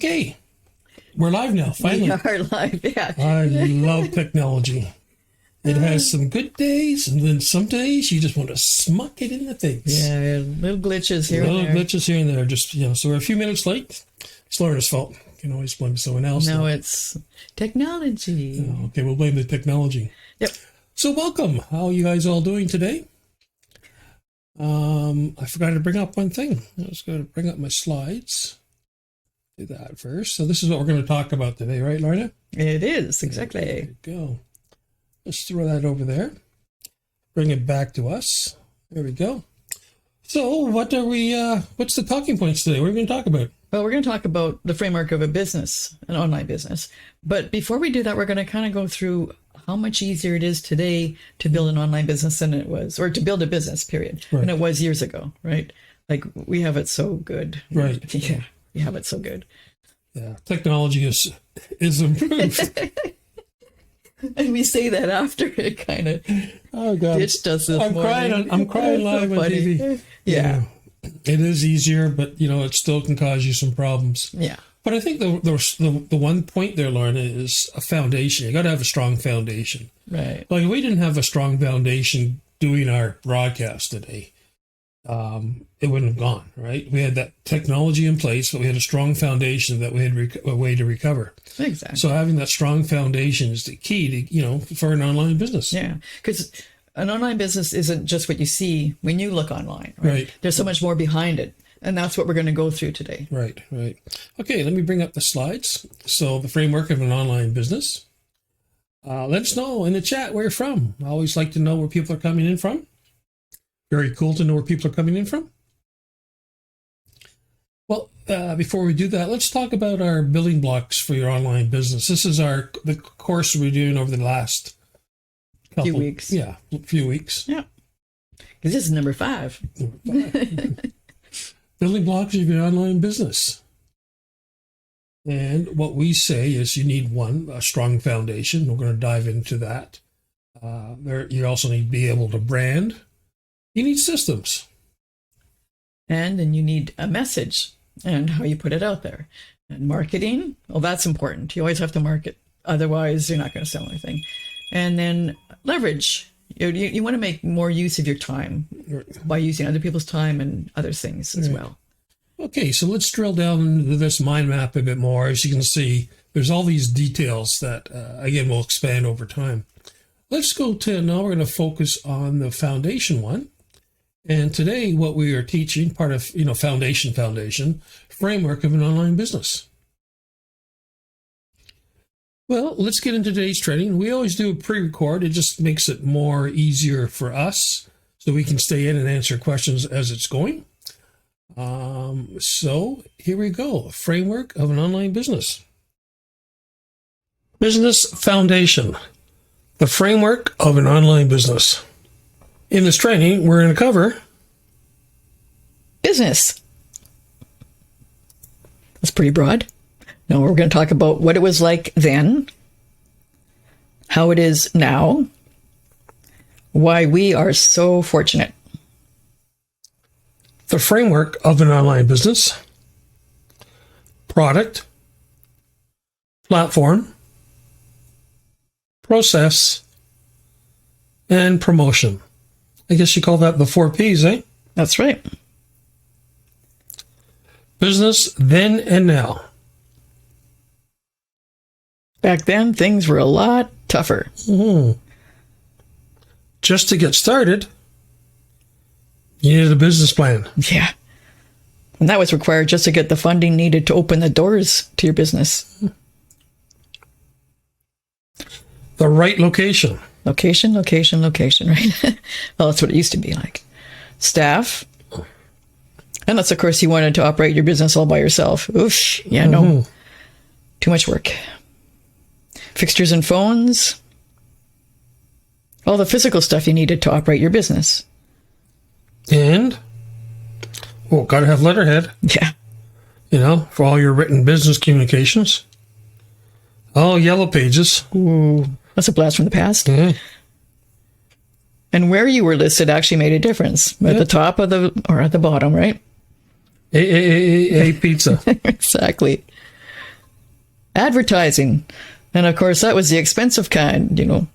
Okay, we're live now, finally. We are live, yeah. I love technology. It has some good days, and then some days you just want to smuck it in the face. Yeah, little glitches here and there. Little glitches here and there. Just, so we're a few minutes late. It's Lorna's fault. You can always blame someone else. No, it's technology. Oh, okay, we'll blame the technology. Yep. So welcome. How are you guys all doing today? I forgot to bring up one thing. I was going to bring up my slides. Do that first. So this is what we're going to talk about today, right, Lorna? It is, exactly. There you go. Let's throw that over there. Bring it back to us. There we go. So what are we, what's the talking points today? What are we going to talk about? Well, we're going to talk about the framework of a business, an online business. But before we do that, we're going to kind of go through how much easier it is today to build an online business than it was, or to build a business, period, right. than it was years ago, right? Like, we have it so good. Right. Yeah, we have it so good. Yeah, technology is improved. And we say that after it kind of ditched us this morning. I'm crying live on TV. Yeah. It is easier, but it still can cause you some problems. Yeah. But I think the one point there, Lorna, is a foundation. You got to have a strong foundation. Right. Like, if we didn't have a strong foundation doing our broadcast today, it wouldn't have gone, right? We had that technology in place, but we had a strong foundation that we had a way to recover. Exactly. So having that strong foundation is the key to, for an online business. Yeah, because an online business isn't just what you see when you look online. Right. There's so much more behind it. And that's what we're going to go through today. Right. Okay, let me bring up the slides. So the framework of an online business. Let us know in the chat where you're from. I always like to know where people are coming in from. Very cool to know where people are coming in from. Well, before we do that, let's talk about our building blocks for your online business. This is the course we're doing over the last few weeks. Yeah, few weeks. Yeah, because this is number 5. Building blocks of your online business. And what we say is you need a strong foundation. We're going to dive into that. You also need to be able to brand. You need systems. And then you need a message and how you put it out there. And marketing, well, that's important. You always have to market. Otherwise, you're not going to sell anything. And then leverage. You want to make more use of your time by using other people's time and other things as well. Okay, so let's drill down into this mind map a bit more. As you can see, there's all these details that, again, will expand over time. Let's go to, now we're going to focus on the foundation one. And today, what we are teaching, part of, foundation, framework of an online business. Well, let's get into today's training. We always do a pre-record. It just makes it more easier for us so we can stay in and answer questions as it's going. So here we go. Framework of an online business. Business foundation. The framework of an online business. In this training, we're going to cover business. That's pretty broad. No, we're going to talk about what it was like then, how it is now, why we are so fortunate. The framework of an online business, product, platform, process, and promotion. I guess you call that the 4 Ps, eh? That's right. Business then and now. Back then, things were a lot tougher. Mm-hmm. Just to get started, you needed a business plan. Yeah. And that was required just to get the funding needed to open the doors to your business. The right location. Location, right? Well, that's what it used to be like. Staff. Unless, of course, you wanted to operate your business all by yourself. Oof. Yeah, no. Too much work. Fixtures and phones. All the physical stuff you needed to operate your business. And, got to have letterhead. Yeah. For all your written business communications. Oh, yellow pages. Ooh, that's a blast from the past. Yeah. And where you were listed actually made a difference. At the top of or at the bottom, right? A pizza. Exactly. advertising. And of course, that was the expensive kind,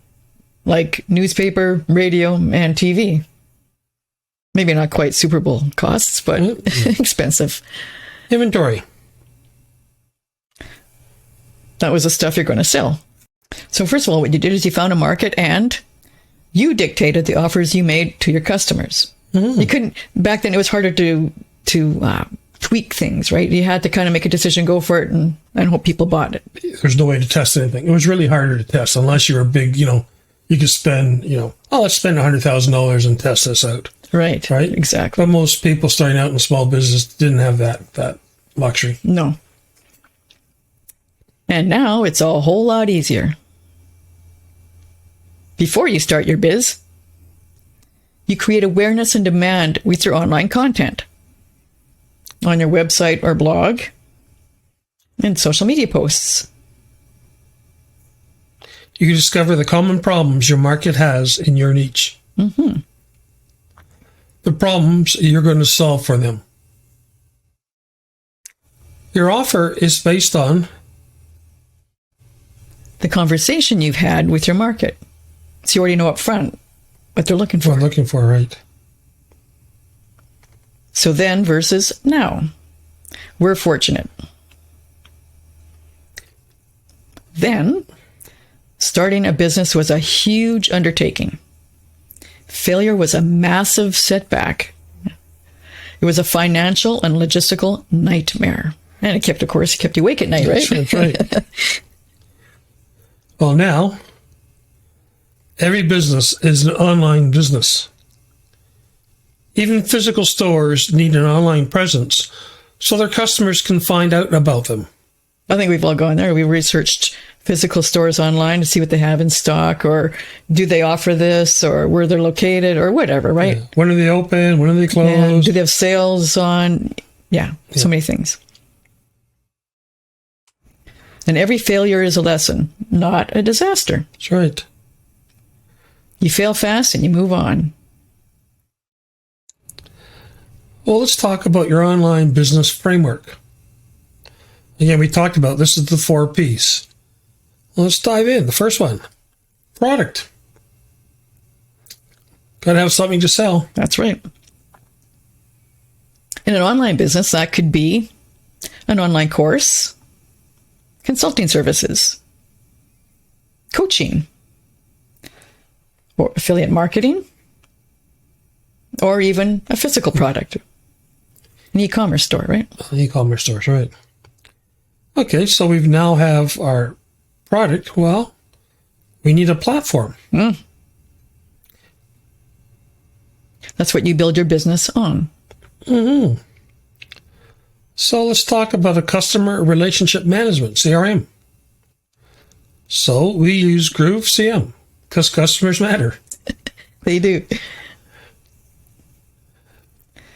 like newspaper, radio, and TV. Maybe not quite Super Bowl costs, but expensive. Inventory. That was the stuff you're going to sell. So first of all, what you did is you found a market and you dictated the offers you made to your customers. You couldn't, back then it was harder to tweak things, right? You had to kind of make a decision, go for it, and hope people bought it. There's no way to test anything. It was really harder to test unless you were a big, you could spend, let's spend $100,000 and test this out. Right. Exactly. But most people starting out in small business didn't have that luxury. No. And now it's a whole lot easier. Before you start your biz, you create awareness and demand with your online content on your website or blog and social media posts. You can discover the common problems your market has in your niche. The problems you're going to solve for them. Your offer is based on the conversation you've had with your market. So you already know up front what they're looking for. What they're looking for, right. So then versus now. We're fortunate. Then, starting a business was a huge undertaking. Failure was a massive setback. It was a financial and logistical nightmare. And it kept you awake at night, right? That's right. Well, now, every business is an online business. Even physical stores need an online presence so their customers can find out about them. I think we've all gone there. We researched physical stores online to see what they have in stock, or do they offer this, or where they're located, or whatever, right? Yeah. When are they open? When are they closed? And do they have sales on? Yeah, so many things. And every failure is a lesson, not a disaster. That's right. You fail fast and you move on. Well, let's talk about your online business framework. Again, we talked about this is the 4 P's. Well, let's dive in. The first one, product. Got to have something to sell. That's right. In an online business, that could be an online course, consulting services, coaching, or affiliate marketing, or even a physical product, an e-commerce store, right? E-commerce stores, right. Okay, so we now have our product. Well, we need a platform. That's what you build your business on. So let's talk about a customer relationship management, CRM. So we use Groove CM because customers matter. They do.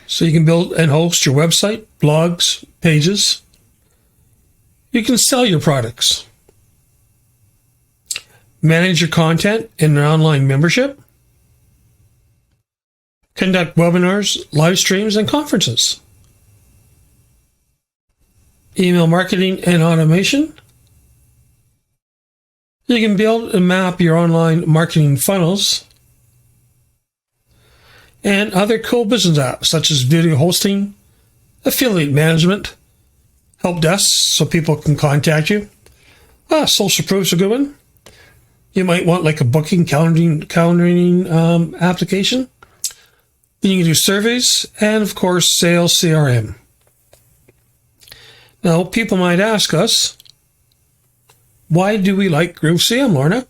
So you can build and host your website, blogs, pages. You can sell your products. Manage your content in an online membership. Conduct webinars, live streams, and conferences. Email marketing and automation. You can build and map your online marketing funnels. And other cool business apps such as video hosting, affiliate management, help desks so people can contact you. Social proof's a good one. You might want like a booking calendaring application. Then you can do surveys and, of course, sales CRM. Now, people might ask us, why do we like Groove CM, Lorna?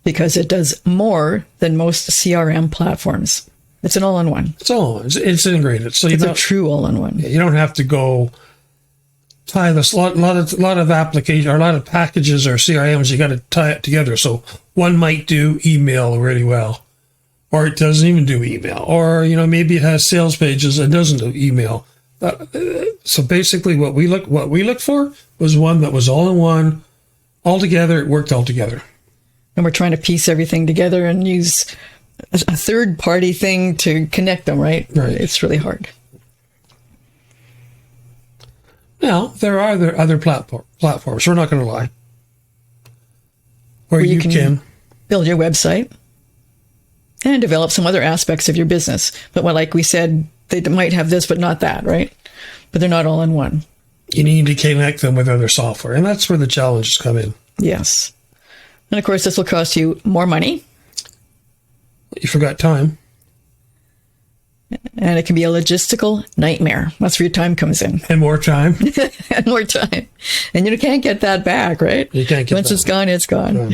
Because it does more than most CRM platforms. It's an all-in-one. It's integrated. So it's a true all-in-one. You don't have to go tie this lot of application or a lot of packages or CRMs. You got to tie it together. So one might do email really well, or it doesn't even do email, or maybe it has sales pages and doesn't do email. So basically, what we look for was one that was all in one, all together. It worked all together. And we're trying to piece everything together and use a third-party thing to connect them, right? Right. It's really hard. Now, there are other platforms, we're not going to lie, where you can build your website and develop some other aspects of your business. But like we said, they might have this, but not that, right? But they're not all in one. You need to connect them with other software, and that's where the challenges come in. Yes. And of course, this will cost you more money. You forgot time. And it can be a logistical nightmare. That's where your time comes in. And more time. And more time. And you can't get that back, right? You can't get Once it's gone, it's gone.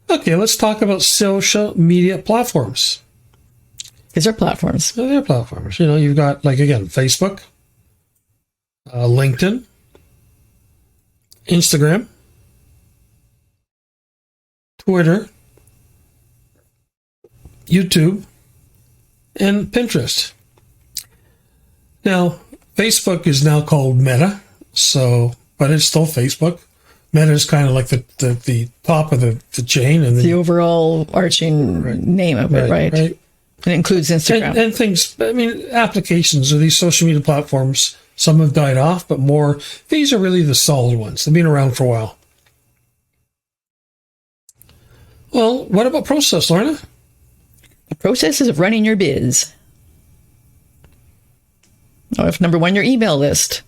Okay, let's talk about social media platforms. These are platforms. They're platforms. You know, you've got, like, again, Facebook, LinkedIn, Instagram, Twitter, YouTube, and Pinterest. Now, Facebook is now called Meta, but it's still Facebook. Meta is kind of like the top of the chain, and the overall arching name of it, right? It includes Instagram and things. I mean, applications of these social media platforms. Some have died off, but these are really the solid ones. They've been around for a while. Well, what about process, Lorna? The process of running your biz. If number one, your email list.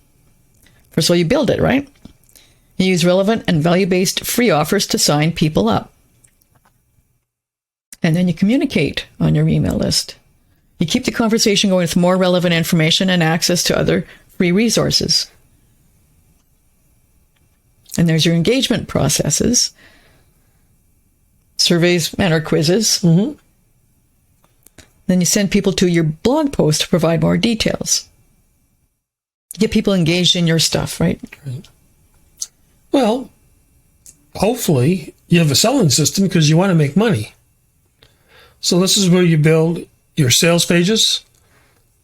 First of all, you build it, right? You use relevant and value-based free offers to sign people up. And then you communicate on your email list. You keep the conversation going with more relevant information and access to other free resources. And there's your engagement processes. Surveys and or quizzes. Mm-hmm. Then you send people to your blog post to provide more details. Get people engaged in your stuff, right? Well, hopefully you have a selling system because you want to make money. So this is where you build your sales pages,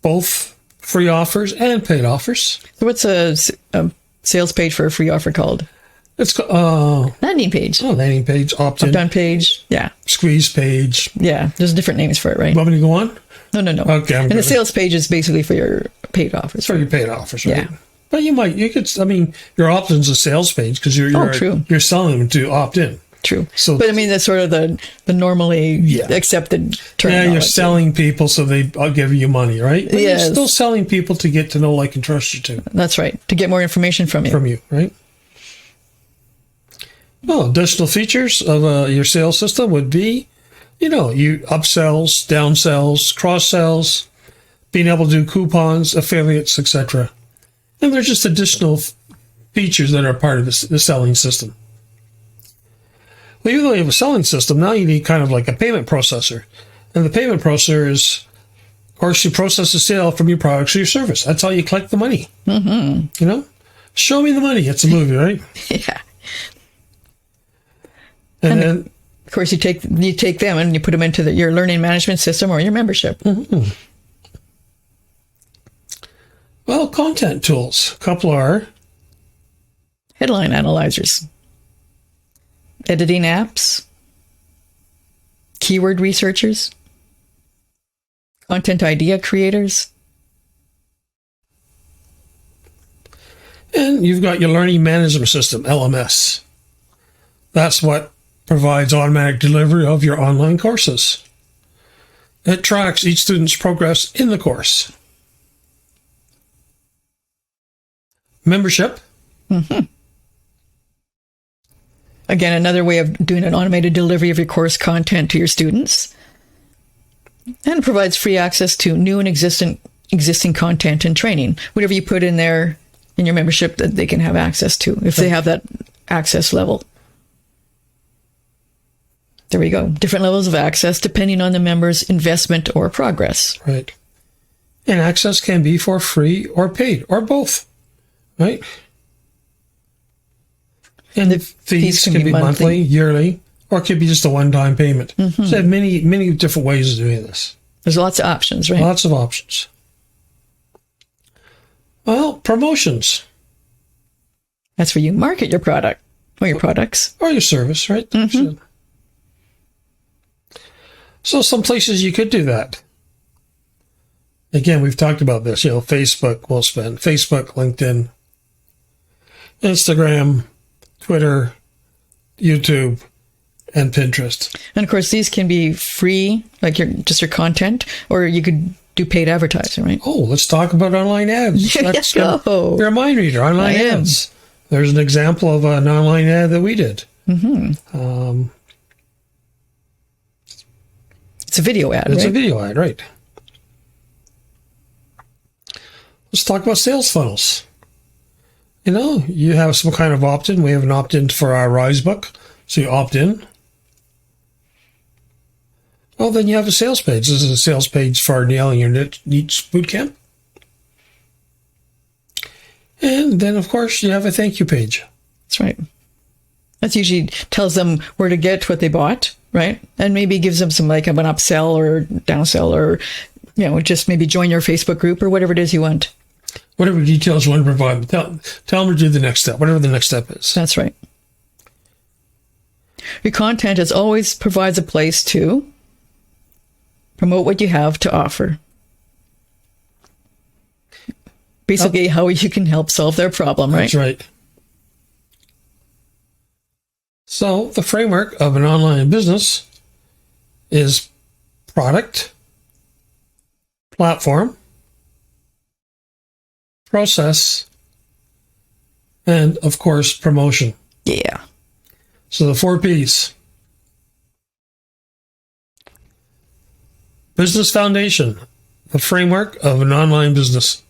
both free offers and paid offers. So what's a sales page for a free offer called? It's called landing page. Oh, landing page, opt-in page, yeah. Squeeze page. Yeah, there's different names for it, right? Want me to go on? No. Okay, and the sales page is basically for your paid offers. For your paid offers, right? Yeah. But your opt-in's a sales page because you're selling them to opt-in. True. So, but I mean, that's sort of the normally accepted term. Yeah, you're selling people so I'll give you money, right? But yes. You're still selling people to get to know, like, and trust you too. That's right. To get more information from you. Right? Well, additional features of your sales system would be, you upsells, downsells, cross-sells, being able to do coupons, affiliates, etc. And there's just additional features that are part of the selling system. Well, even though you have a selling system, now you need kind of like a payment processor. And the payment processor is, of course, you process the sale from your products or your service. That's how you collect the money. Mm-hmm. Show me the money. It's a movie, right? Yeah. And then, of course, you take them and you put them into your learning management system or your membership. Mm-hmm. Well, content tools. A couple are headline analyzers, editing apps, keyword researchers, content idea creators. And you've got your learning management system, LMS. That's what provides automatic delivery of your online courses. It tracks each student's progress in the course. Membership. Mm-hmm. Again, another way of doing an automated delivery of your course content to your students. And provides free access to new and existing content and training. Whatever you put in there in your membership that they can have access to, if they have that access level. There we go. Different levels of access depending on the member's investment or progress. Right. And access can be for free or paid or both. Right? And the fees can be monthly, yearly, or it could be just a one-time payment. Mm-hmm. So there are many, many different ways of doing this. There's lots of options, right? Lots of options. Well, promotions. That's where you market your product or your products. Or your service, right? Mm-hmm. So some places you could do that. Again, we've talked about this. Facebook will spend Facebook, LinkedIn, Instagram, Twitter, YouTube, and Pinterest. And of course, these can be free, like your content, or you could do paid advertising, right? Oh, let's talk about online ads. Let's go. You're a mind reader. Online ads. There's an example of an online ad that we did. Mm-hmm. It's a video ad, It's right? a video ad, right. Let's talk about sales funnels. You have some kind of opt-in. We have an opt-in for our Rise book. So you opt in. Well, then you have a sales page. This is a sales page for Nailing Your Niche Bootcamp. And then, of course, you have a thank you page. That's right. That usually tells them where to get what they bought, right? And maybe gives them some like an upsell or downsell, or just maybe join your Facebook group or whatever it is you want. Whatever details you want to provide, tell them to do the next step, whatever the next step is. That's right. Your content as always provides a place to promote what you have to offer. Basically, how you can help solve their problem, right? That's right. So the framework of an online business is product, platform, process, and, of course, promotion. Yeah. So the 4 Ps. Business foundation, the framework of an online business.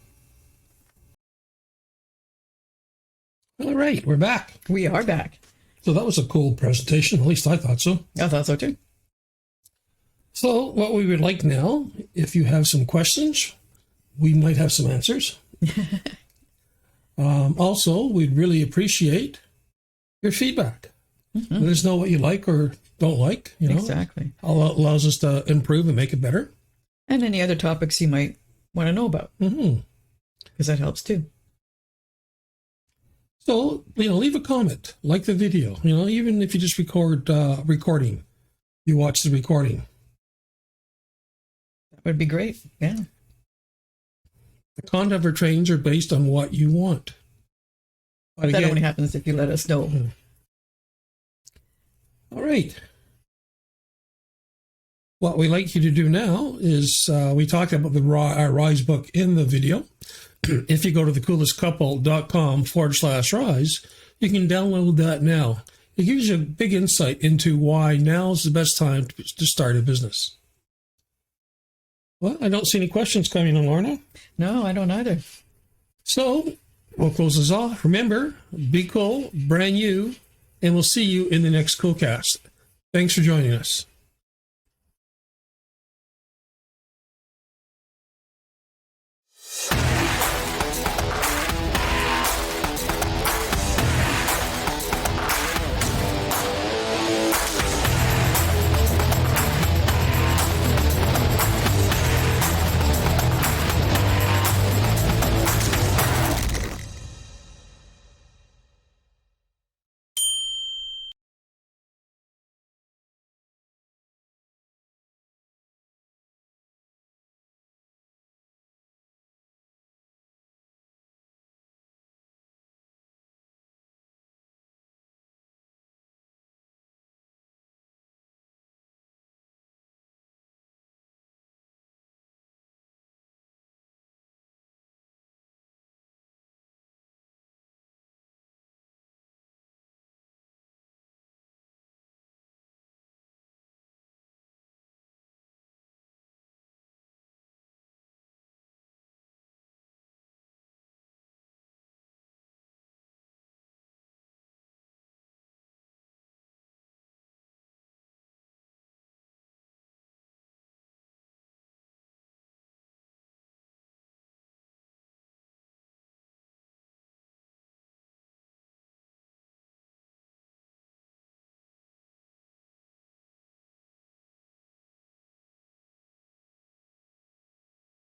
All right, we're back. We are back. So that was a cool presentation. At least I thought so. I thought so too. So what we would like now, if you have some questions, we might have some answers. Also, we'd really appreciate your feedback. Let us know what you like or don't like. Exactly. Allows us to improve and make it better. And any other topics you might want to know about. Because that helps too. So, leave a comment, like the video, even if you just recording, you watch the recording. That would be great. Yeah. The content for trainings are based on what you want. But That again, only happens if you let us know. All right. What we like you to do now is we talked about our Rise book in the video. If you go to thecoolestcouple.com/rise, you can download that now. It gives you a big insight into why now is the best time to start a business. Well, I don't see any questions coming in, Lorna. No, I don't either. So we'll close this off. Remember, be cool, brand new, and we'll see you in the next Coolcast. Thanks for joining us.